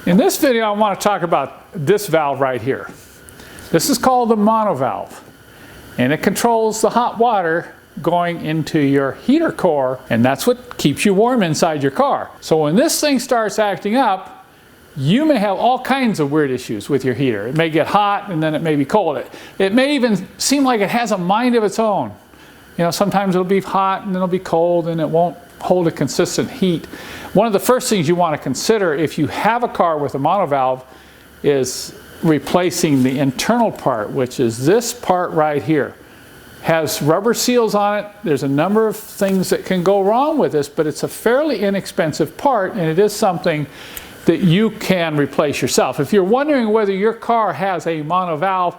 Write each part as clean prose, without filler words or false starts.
In this video, I want to talk about this valve right here. This is called the monovalve, and it controls the hot water going into your heater core, and that's what keeps you warm inside your car. So when this thing starts acting up, you may have all kinds of weird issues with your heater. It may get hot and then it may be cold. It may even seem like it has a mind of its own. You know, sometimes it'll be hot and then it'll be cold and it won't hold a consistent heat. One of the first things you want to consider if you have a car with a monovalve is replacing the internal part, which is this part right here. Has rubber seals on it. There's a number of things that can go wrong with this, but it's a fairly inexpensive part, and it is something that you can replace yourself. If you're wondering whether your car has a monovalve,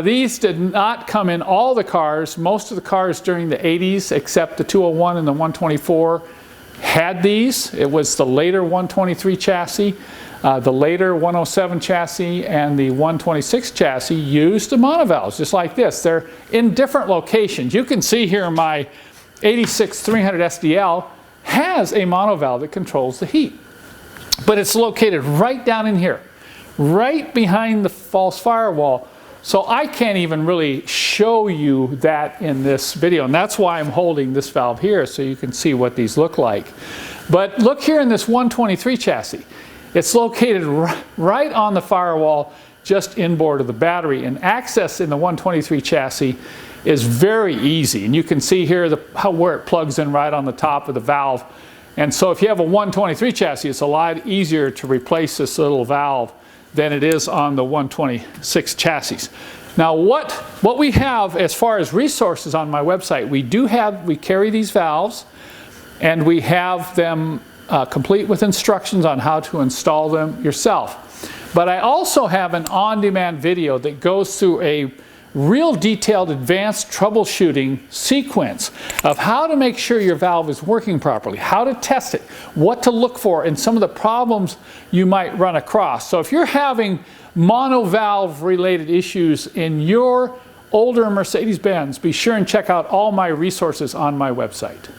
these did not come in all the cars. Most of the cars during the 80s, except the 201 and the 124, had these. It was the later 123 chassis. The later 107 chassis and the 126 chassis used the monovalves, just like this. They're in different locations. You can see here my 86 300 SDL has a monovalve that controls the heat. But it's located right down in here, right behind the false firewall. So I can't even really show you that in this video. And that's why I'm holding this valve here, so you can see what these look like. But look here in this 123 chassis. It's located right on the firewall, just inboard of the battery. And access in the 123 chassis is very easy. And you can see here where it plugs in right on the top of the valve. And so if you have a 123 chassis, it's a lot easier to replace this little valve than it is on the 126 chassis. Now what we have as far as resources on my website, we carry these valves, and we have them complete with instructions on how to install them yourself. But I also have an on-demand video that goes through a real detailed advanced troubleshooting sequence of how to make sure your valve is working properly, how to test it, what to look for, and some of the problems you might run across. So if you're having monovalve related issues in your older Mercedes-Benz, be sure and check out all my resources on my website.